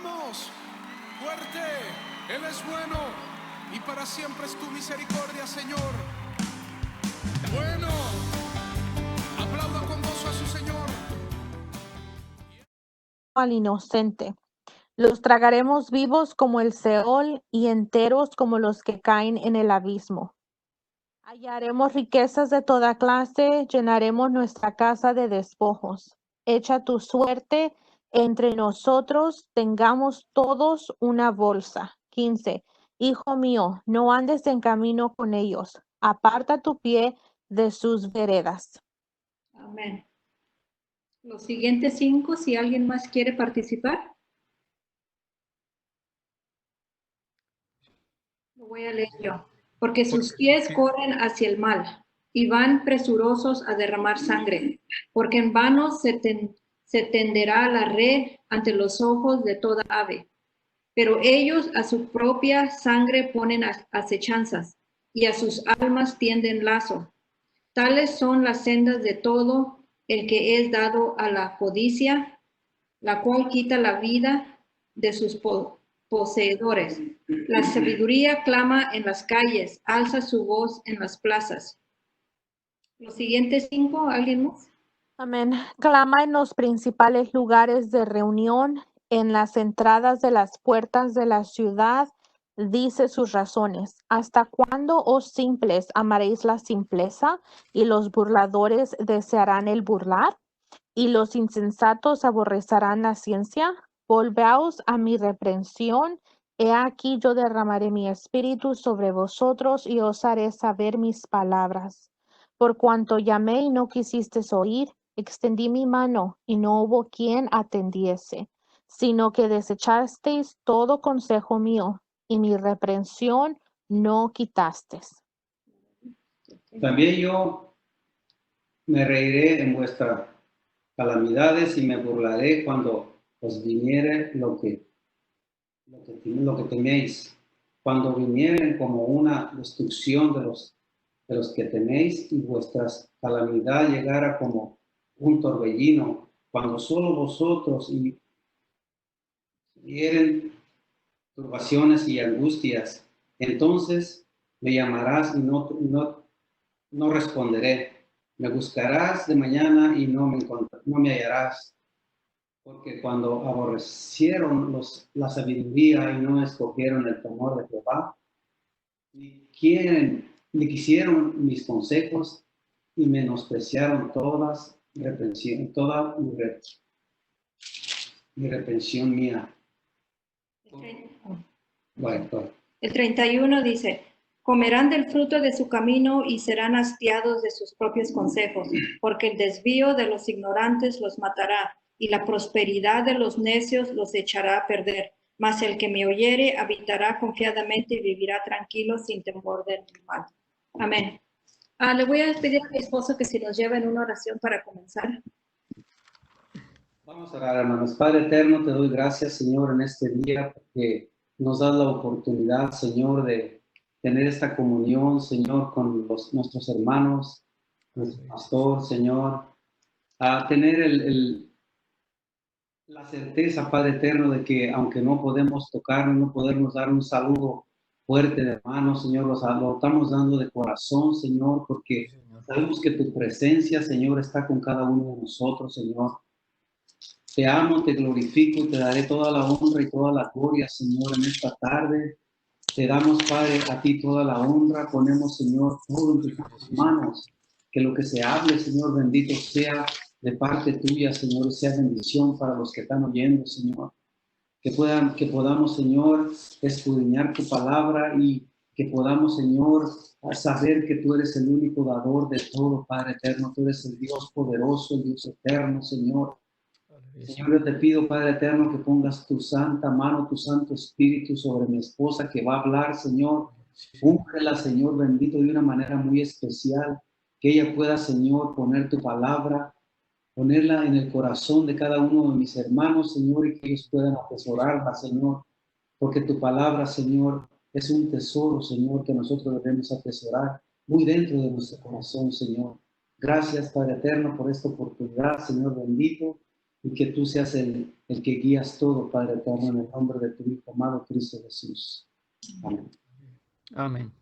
Adoramos fuerte. Él es bueno y para siempre es tu misericordia, Señor. Bueno, aplauda con gozo a su Señor. Al inocente. Los tragaremos vivos como el Seol y enteros como los que caen en el abismo. Hallaremos riquezas de toda clase, llenaremos nuestra casa de despojos. Echa tu suerte entre nosotros, tengamos todos una bolsa. 15. Hijo mío, no andes en camino con ellos. Aparta tu pie de sus veredas. Amén. Los siguientes 5, si alguien más quiere participar. Lo voy a leer yo. Porque sus pies corren hacia el mal y van presurosos a derramar sangre. Porque en vano se tenderá la red ante los ojos de toda ave. Pero ellos a su propia sangre ponen acechanzas y a sus almas tienden lazo. Tales son las sendas de todo el que es dado a la codicia, la cual quita la vida de sus poseedores. La sabiduría clama en las calles, alza su voz en las plazas. Los siguientes 5, ¿alguien más? Amén. Clama en los principales lugares de reunión, en las entradas de las puertas de la ciudad, dice sus razones. ¿Hasta cuándo, oh simples, amaréis la simpleza y los burladores desearán el burlar? ¿Y los insensatos aborrecerán la ciencia? Volveos a mi reprensión. He aquí yo derramaré mi espíritu sobre vosotros y os haré saber mis palabras. Por cuanto llamé y no quisisteis oír, extendí mi mano y no hubo quien atendiese, sino que desechasteis todo consejo mío y mi reprensión no quitasteis. También yo me reiré en vuestras calamidades y me burlaré cuando os viniere lo que teméis. Cuando vinieren como una destrucción de los que teméis y vuestras calamidad llegara como un torbellino, cuando solo vosotros y vieren turbaciones y angustias, entonces me llamarás y no responderé. Me buscarás de mañana y no me hallarás. Porque cuando aborrecieron la sabiduría y no escogieron el temor de Jehová, ni quisieron mis consejos y menospreciaron toda mi reprensión mía. Bueno. El 31 dice, comerán del fruto de su camino y serán hastiados de sus propios consejos, porque el desvío de los ignorantes los matará y la prosperidad de los necios los echará a perder. Mas el que me oyere habitará confiadamente y vivirá tranquilo sin temor del mal. Amén. Le voy a pedir a mi esposo que si nos lleva en una oración para comenzar. Vamos a orar, hermanos. Padre eterno, te doy gracias, Señor, en este día, porque nos das la oportunidad, Señor, de tener esta comunión, Señor, con nuestros hermanos, nuestro pastor, Señor, a tener la certeza, Padre eterno, de que aunque no podemos tocarnos, no podemos dar un saludo fuerte de hermano, Señor, lo estamos dando de corazón, Señor, porque sabemos que tu presencia, Señor, está con cada uno de nosotros, Señor. Te amo, te glorifico, te daré toda la honra y toda la gloria, Señor, en esta tarde. Te damos, Padre, a ti toda la honra. Ponemos, Señor, todo en tus manos. Que lo que se hable, Señor, bendito sea de parte tuya, Señor, sea bendición para los que están oyendo, Señor. Que podamos, Señor, escudriñar tu palabra y que podamos, Señor, saber que tú eres el único dador de todo, Padre eterno. Tú eres el Dios poderoso, el Dios eterno, Señor. Señor, yo te pido, Padre eterno, que pongas tu santa mano, tu santo espíritu sobre mi esposa que va a hablar, Señor. Úngela, Señor, bendito, de una manera muy especial. Que ella pueda, Señor, poner tu palabra, ponerla en el corazón de cada uno de mis hermanos, Señor, y que ellos puedan atesorarla, Señor. Porque tu palabra, Señor, es un tesoro, Señor, que nosotros debemos atesorar muy dentro de nuestro corazón, Señor. Gracias, Padre eterno, por esta oportunidad, Señor bendito. y que tú seas el que guías todo, Padre eterno, en el nombre de tu Hijo amado Cristo Jesús. Amén. Amén.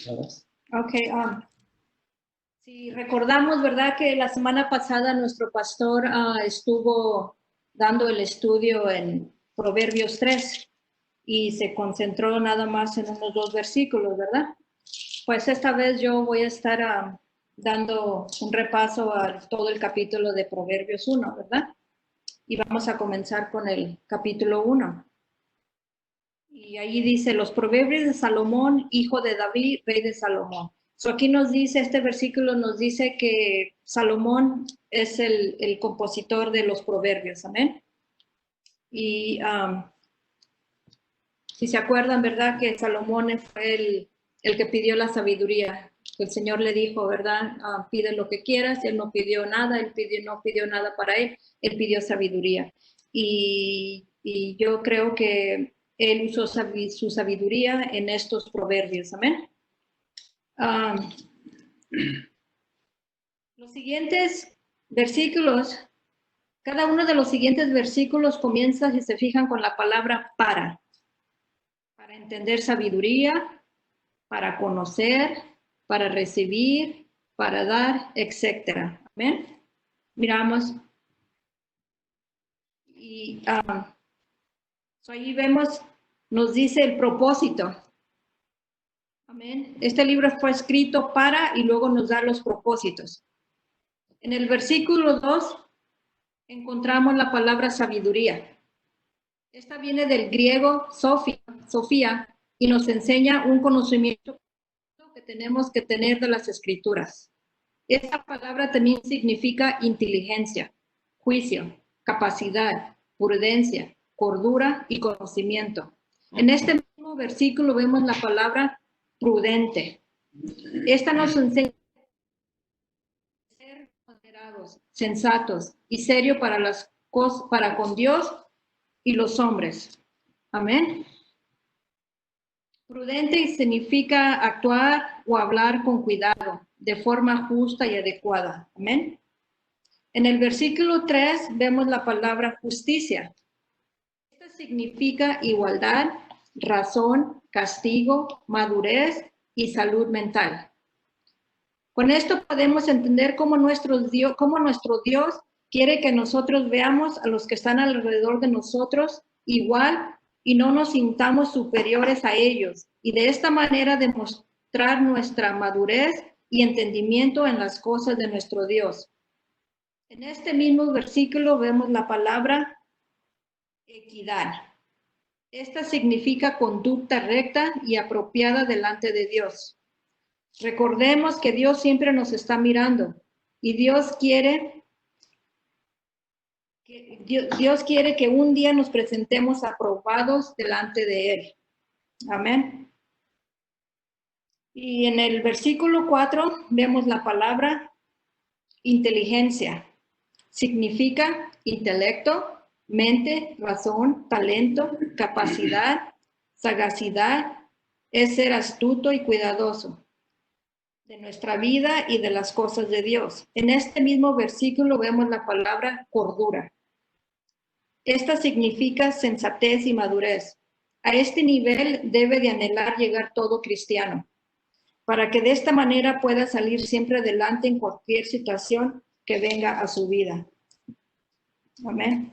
¿Sabes? Ok, si recordamos, ¿verdad? Que la semana pasada nuestro pastor estuvo dando el estudio en Proverbios 3 y se concentró nada más en unos 2 versículos, ¿verdad? Pues esta vez yo voy a estar dando un repaso a todo el capítulo de Proverbios 1, ¿verdad? Y vamos a comenzar con el capítulo 1. Y ahí dice, los proverbios de Salomón, hijo de David, rey de Salomón. So aquí nos dice, este versículo nos dice que Salomón es el compositor de los proverbios, amén. Y si se acuerdan, ¿verdad? Que Salomón fue el que pidió la sabiduría. El Señor le dijo, ¿verdad? Pide lo que quieras. Él no pidió nada, no pidió nada para él pidió sabiduría. Y yo creo que él usó su sabiduría en estos proverbios, amén. Los siguientes versículos, cada uno de los siguientes versículos comienza, si se fijan, con la palabra para entender sabiduría, para conocer, para recibir, para dar, etc. Amén. Miramos. Y ahí vemos, nos dice el propósito. Amén. Este libro fue escrito para y luego nos da los propósitos. En el versículo 2 encontramos la palabra sabiduría. Esta viene del griego Sofía, y nos enseña un conocimiento que tenemos que tener de las escrituras. Esta palabra también significa inteligencia, juicio, capacidad, prudencia, cordura y conocimiento. En este mismo versículo vemos la palabra prudente. Esta nos enseña a ser moderados, sensatos y serios para las cosas, para con Dios y los hombres. Amén. Prudente significa actuar o hablar con cuidado, de forma justa y adecuada. Amén. En el versículo 3 vemos la palabra justicia. Esta significa igualdad, razón, castigo, madurez y salud mental. Con esto podemos entender cómo nuestro Dios quiere que nosotros veamos a los que están alrededor de nosotros igual y no nos sintamos superiores a ellos, y de esta manera demostrar nuestra madurez y entendimiento en las cosas de nuestro Dios. En este mismo versículo vemos la palabra equidad. Esta significa conducta recta y apropiada delante de Dios. Recordemos que Dios siempre nos está mirando y Dios quiere que un día nos presentemos aprobados delante de Él. Amén. Y en el versículo 4 vemos la palabra inteligencia. Significa intelecto, mente, razón, talento, capacidad, sagacidad, es ser astuto y cuidadoso de nuestra vida y de las cosas de Dios. En este mismo versículo vemos la palabra cordura. Esta significa sensatez y madurez. A este nivel debe de anhelar llegar todo cristiano, para que de esta manera pueda salir siempre adelante en cualquier situación que venga a su vida. Amén.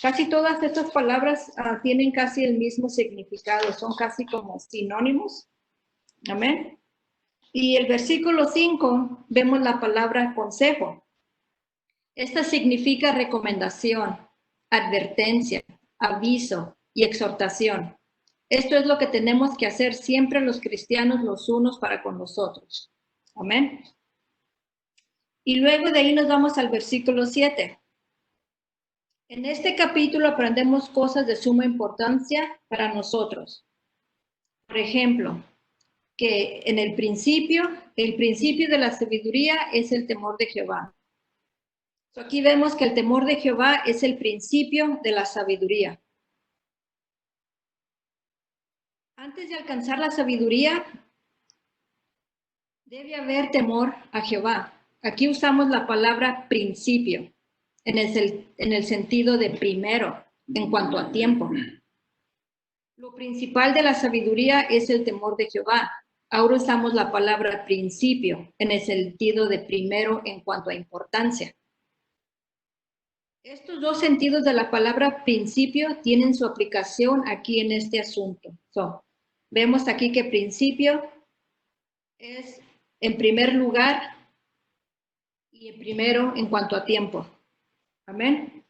Casi todas estas palabras tienen casi el mismo significado, son casi como sinónimos. Amén. Y el versículo 5 vemos la palabra consejo. Esta significa recomendación, advertencia, aviso y exhortación. Esto es lo que tenemos que hacer siempre los cristianos los unos para con los otros. Amén. Y luego de ahí nos vamos al versículo 7. En este capítulo aprendemos cosas de suma importancia para nosotros. Por ejemplo, que en el principio de la sabiduría es el temor de Jehová. Aquí vemos que el temor de Jehová es el principio de la sabiduría. Antes de alcanzar la sabiduría, debe haber temor a Jehová. Aquí usamos la palabra principio en el sentido de primero en cuanto a tiempo. Lo principal de la sabiduría es el temor de Jehová. Ahora usamos la palabra principio en el sentido de primero en cuanto a importancia. Estos dos sentidos de la palabra principio tienen su aplicación aquí en este asunto. Vemos aquí que principio es en primer lugar y en primero en cuanto a tiempo. Amén.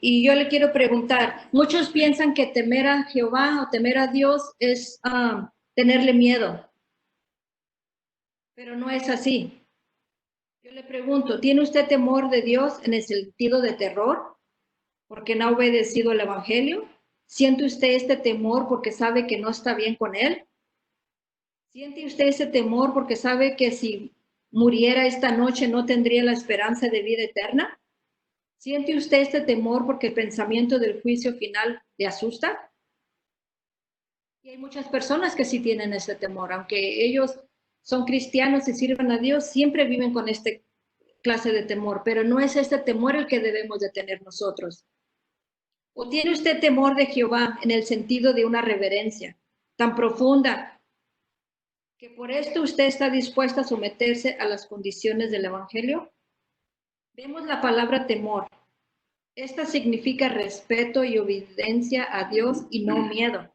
Y yo le quiero preguntar, muchos piensan que temer a Jehová o temer a Dios es tenerle miedo, pero no es así. Yo le pregunto, ¿tiene usted temor de Dios en el sentido de terror porque no ha obedecido el evangelio? ¿Siente usted este temor porque sabe que no está bien con él? ¿Siente usted ese temor porque sabe que si muriera esta noche no tendría la esperanza de vida eterna? ¿Siente usted este temor porque el pensamiento del juicio final le asusta? Y hay muchas personas que sí tienen ese temor, aunque ellos son cristianos y sirven a Dios, siempre viven con este clase de temor, pero no es este temor el que debemos de tener nosotros. ¿O tiene usted temor de Jehová en el sentido de una reverencia tan profunda que por esto usted está dispuesta a someterse a las condiciones del evangelio? Vemos la palabra temor. Esta significa respeto y obediencia a Dios y no miedo.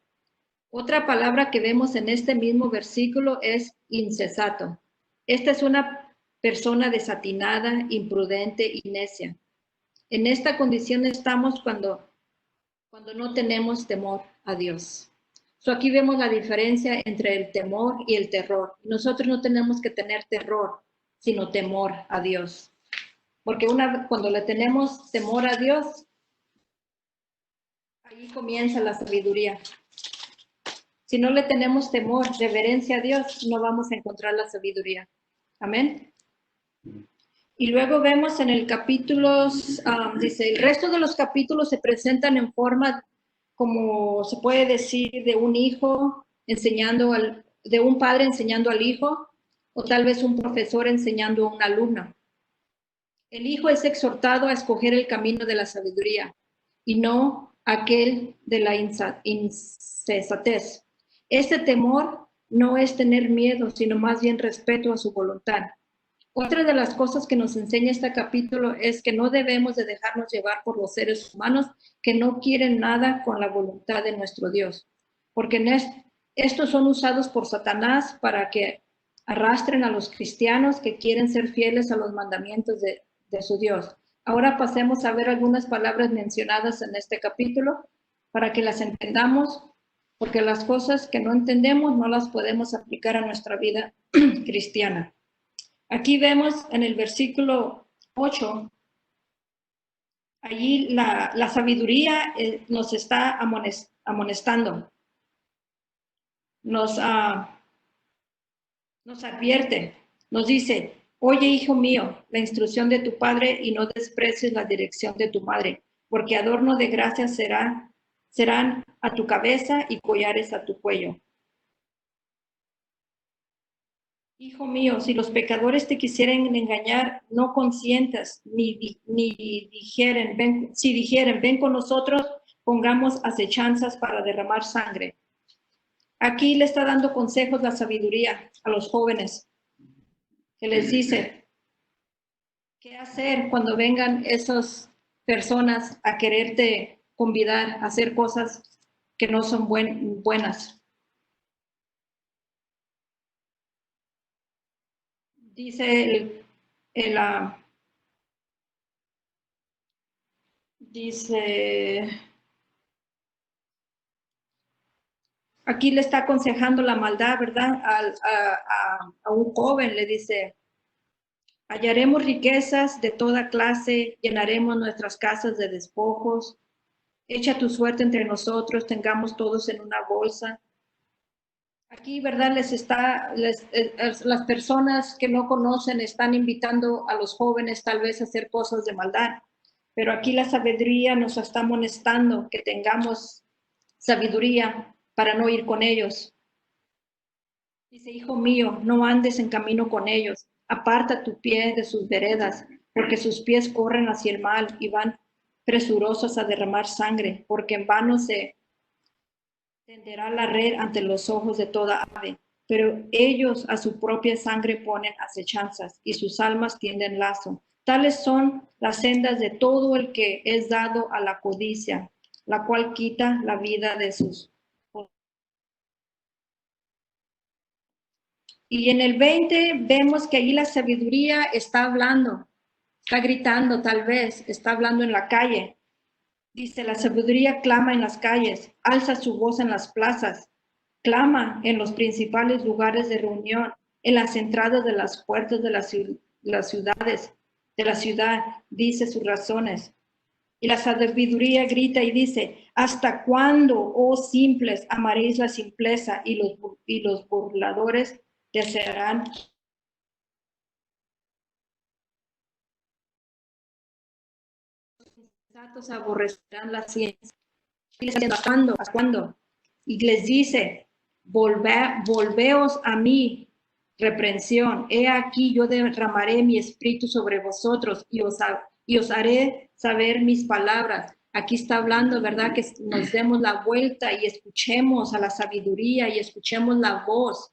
Otra palabra que vemos en este mismo versículo es insensato. Esta es una persona desatinada, imprudente y necia. En esta condición estamos cuando no tenemos temor a Dios. Aquí vemos la diferencia entre el temor y el terror. Nosotros no tenemos que tener terror, sino temor a Dios. Porque cuando le tenemos temor a Dios, ahí comienza la sabiduría. Si no le tenemos temor, reverencia a Dios, no vamos a encontrar la sabiduría. Amén. Y luego vemos en el capítulo, dice, el resto de los capítulos se presentan en forma, como se puede decir, de un hijo enseñando de un padre enseñando al hijo, o tal vez un profesor enseñando a un alumno. El hijo es exhortado a escoger el camino de la sabiduría y no aquel de la insensatez. Este temor no es tener miedo, sino más bien respeto a su voluntad. Otra de las cosas que nos enseña este capítulo es que no debemos de dejarnos llevar por los seres humanos que no quieren nada con la voluntad de nuestro Dios, porque estos son usados por Satanás para que arrastren a los cristianos que quieren ser fieles a los mandamientos de su Dios. Ahora pasemos a ver algunas palabras mencionadas en este capítulo para que las entendamos, porque las cosas que no entendemos no las podemos aplicar a nuestra vida cristiana. Aquí vemos en el versículo 8, allí la sabiduría nos está amonestando, nos advierte, nos dice, oye, hijo mío, la instrucción de tu padre y no desprecies la dirección de tu madre, porque adorno de gracia serán a tu cabeza y collares a tu cuello. Hijo mío, si los pecadores te quisieren engañar, no consientas, ni dijeren, si dijeren, ven con nosotros, pongamos acechanzas para derramar sangre. Aquí le está dando consejos la sabiduría a los jóvenes, que les dice qué hacer cuando vengan esas personas a quererte convidar a hacer cosas que no son buenas. Dice aquí le está aconsejando la maldad, ¿verdad? A un joven le dice, hallaremos riquezas de toda clase, llenaremos nuestras casas de despojos, echa tu suerte entre nosotros, tengamos todos en una bolsa. Aquí, ¿verdad? Las personas que no conocen están invitando a los jóvenes tal vez a hacer cosas de maldad, pero aquí la sabiduría nos está amonestando que tengamos sabiduría para no ir con ellos. Dice, hijo mío, no andes en camino con ellos, Aparta tu pie de sus veredas, porque sus pies corren hacia el mal y van presurosos a derramar sangre, porque en vano se tenderá la red ante los ojos de toda ave. Pero ellos a su propia sangre ponen acechanzas y sus almas tienden lazo. Tales son las sendas de todo el que es dado a la codicia, la cual quita la vida de sus. Y en el 20 vemos que ahí la sabiduría está hablando, está gritando tal vez, está hablando en la calle. Dice, la sabiduría clama en las calles, alza su voz en las plazas, clama en los principales lugares de reunión, en las entradas de las puertas de las ciudades, de la ciudad, dice sus razones. Y la sabiduría grita y dice, ¿hasta cuándo, oh simples, amaréis la simpleza y los burladores desearán? Los insensatos aborrecerán la ciencia. ¿Hasta cuándo? Y les dice, volveos a mí, reprensión. He aquí yo derramaré mi espíritu sobre vosotros y os haré saber mis palabras. Aquí está hablando, ¿verdad? Que nos demos la vuelta y escuchemos a la sabiduría y escuchemos la voz.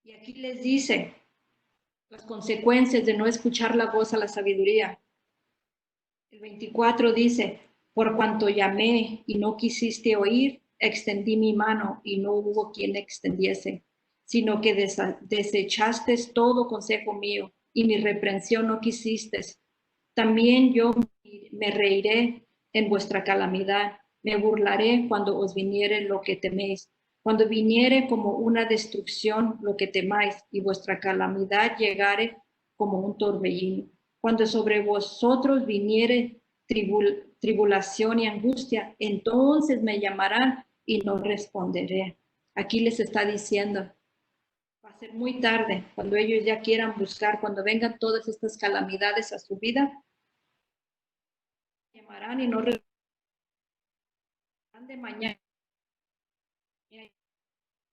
Y aquí les dice las consecuencias de no escuchar la voz a la sabiduría. El 24 dice, por cuanto llamé y no quisiste oír, extendí mi mano y no hubo quien extendiese, sino que desechaste todo consejo mío y mi reprensión no quisiste. También yo me reiré en vuestra calamidad, me burlaré cuando os viniere lo que teméis, cuando viniere como una destrucción lo que temáis y vuestra calamidad llegare como un torbellino. Cuando sobre vosotros viniere tribulación y angustia, entonces me llamarán y no responderé. Aquí les está diciendo, va a ser muy tarde, cuando ellos ya quieran buscar, cuando vengan todas estas calamidades a su vida, llamarán y no responderán de mañana,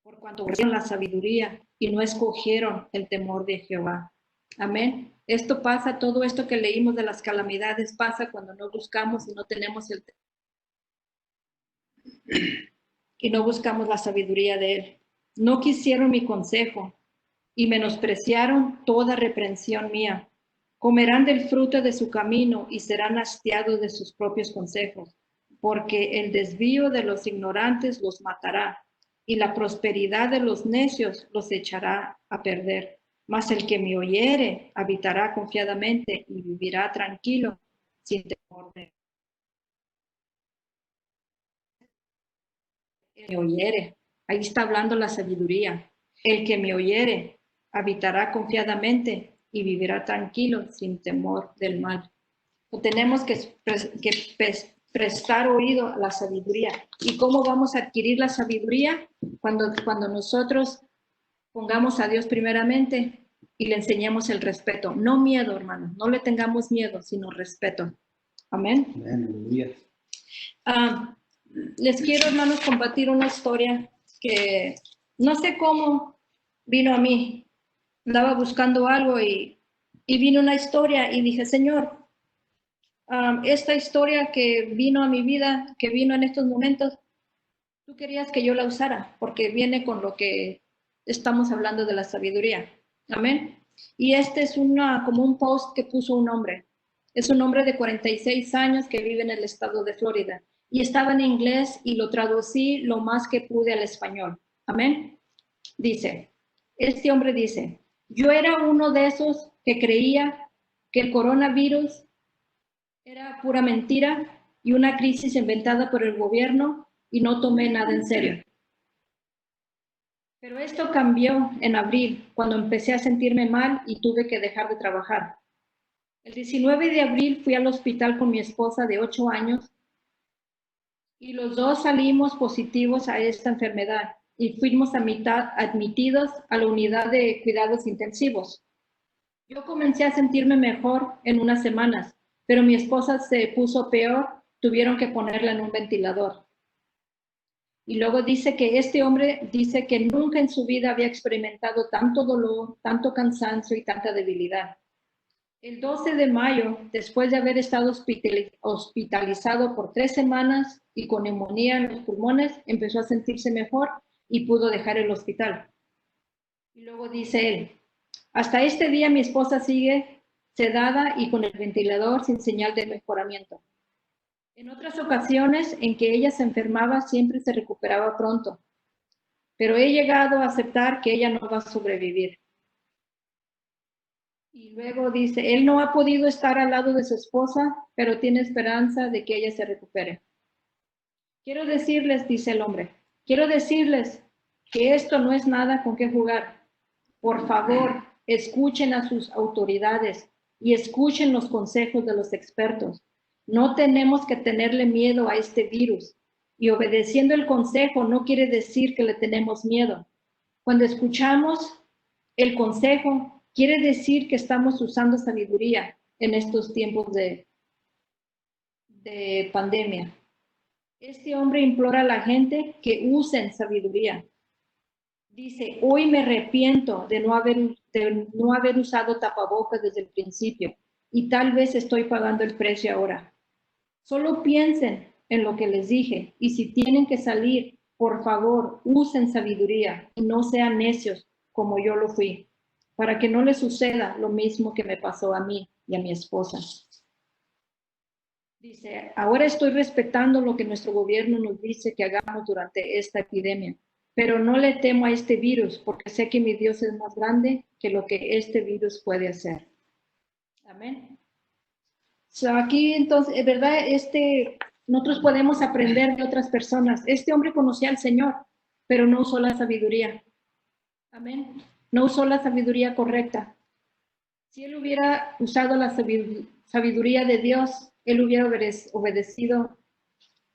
por cuanto aborrecieron la sabiduría y no escogieron el temor de Jehová. Amén. Esto pasa, todo esto que leímos de las calamidades pasa cuando no buscamos y no tenemos y no buscamos la sabiduría de Él. No quisieron mi consejo y menospreciaron toda reprensión mía. Comerán del fruto de su camino y serán hastiados de sus propios consejos, porque el desvío de los ignorantes los matará y la prosperidad de los necios los echará a perder. Mas el que me oyere habitará confiadamente y vivirá tranquilo sin temor de el que me oyere. Ahí está hablando la sabiduría. El que me oyere habitará confiadamente y vivirá tranquilo sin temor del mal. Tenemos que prestar oído a la sabiduría. ¿Y cómo vamos a adquirir la sabiduría? Cuando nosotros pongamos a Dios primeramente y le enseñemos el respeto. No miedo, hermano. No le tengamos miedo, sino respeto. Amén. Amén. Les quiero, hermanos, compartir una historia que no sé cómo vino a mí. Andaba buscando algo y vino una historia y dije, Señor, esta historia que vino a mi vida, que vino en estos momentos, tú querías que yo la usara, porque viene con lo que estamos hablando de la sabiduría. Amén. Y este es como un post que puso un hombre. Es un hombre de 46 años que vive en el estado de Florida. Y estaba en inglés y lo traducí lo más que pude al español. Amén. Dice, este hombre dice, yo era uno de esos que creía que el coronavirus era pura mentira y una crisis inventada por el gobierno y no tomé nada en serio. Pero esto cambió en abril, cuando empecé a sentirme mal y tuve que dejar de trabajar. El 19 de abril fui al hospital con mi esposa de 8 años y los dos salimos positivos a esta enfermedad y fuimos admitidos a la unidad de cuidados intensivos. Yo comencé a sentirme mejor en unas semanas, pero mi esposa se puso peor, tuvieron que ponerla en un ventilador. Y luego dice que este hombre dice que nunca en su vida había experimentado tanto dolor, tanto cansancio y tanta debilidad. El 12 de mayo, después de haber estado hospitalizado por 3 semanas y con neumonía en los pulmones, empezó a sentirse mejor y pudo dejar el hospital. Y luego dice él, hasta este día mi esposa sigue sedada y con el ventilador sin señal de mejoramiento. En otras ocasiones en que ella se enfermaba siempre se recuperaba pronto, pero he llegado a aceptar que ella no va a sobrevivir. Y luego dice, él no ha podido estar al lado de su esposa, pero tiene esperanza de que ella se recupere. Quiero decirles, dice el hombre, quiero decirles que esto no es nada con qué jugar. Por favor, escuchen a sus autoridades y escuchen los consejos de los expertos. No tenemos que tenerle miedo a este virus. Y obedeciendo el consejo no quiere decir que le tenemos miedo. Cuando escuchamos el consejo, quiere decir que estamos usando sabiduría en estos tiempos de pandemia. Este hombre implora a la gente que usen sabiduría. Dice, hoy me arrepiento de no haber usado tapabocas desde el principio y tal vez estoy pagando el precio ahora. Solo piensen en lo que les dije y si tienen que salir, por favor, usen sabiduría y no sean necios como yo lo fui, para que no les suceda lo mismo que me pasó a mí y a mi esposa. Dice, ahora estoy respetando lo que nuestro gobierno nos dice que hagamos durante esta epidemia, pero no le temo a este virus porque sé que mi Dios es más grande que lo que este virus puede hacer. Amén. Aquí entonces, ¿verdad? Nosotros podemos aprender de otras personas. Este hombre conocía al Señor, pero no usó la sabiduría. Amén. No usó la sabiduría correcta. Si él hubiera usado la sabiduría de Dios, él hubiera obedecido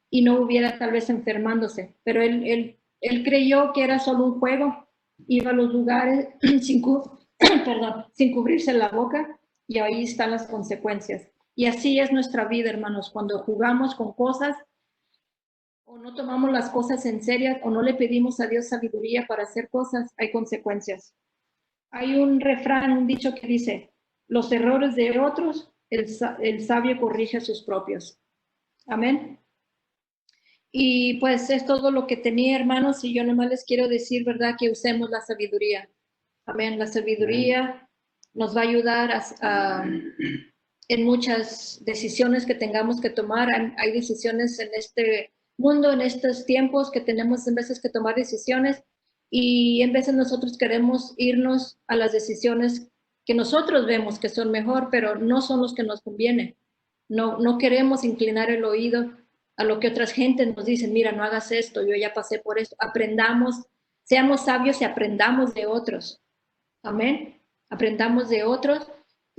y no hubiera tal vez enfermándose. Pero él creyó que era solo un juego. Iba a los lugares sin cubrirse la boca y ahí están las consecuencias. Y así es nuestra vida, hermanos, cuando jugamos con cosas o no tomamos las cosas en serio o no le pedimos a Dios sabiduría para hacer cosas, hay consecuencias. Hay un refrán, un dicho que dice, los errores de otros, el sabio corrige a sus propios. Amén. Y pues es todo lo que tenía, hermanos, y yo nomás les quiero decir, ¿verdad?, que usemos la sabiduría. Amén. La sabiduría nos va a ayudar en muchas decisiones que tengamos que tomar. Hay decisiones en este mundo, en estos tiempos, que tenemos en veces que tomar decisiones y en veces nosotros queremos irnos a las decisiones que nosotros vemos que son mejor, pero no son los que nos convienen. No queremos inclinar el oído a lo que otras gentes nos dicen, mira, no hagas esto, yo ya pasé por esto. Aprendamos, seamos sabios y aprendamos de otros. Amén. Aprendamos de otros.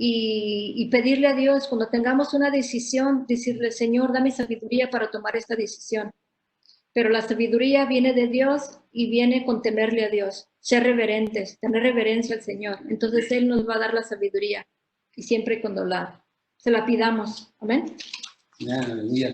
Y pedirle a Dios, cuando tengamos una decisión, decirle, Señor, dame sabiduría para tomar esta decisión. Pero la sabiduría viene de Dios y viene con temerle a Dios, ser reverentes, tener reverencia al Señor. Entonces Él nos va a dar la sabiduría y siempre cuando se la pidamos. Amén. Aleluya.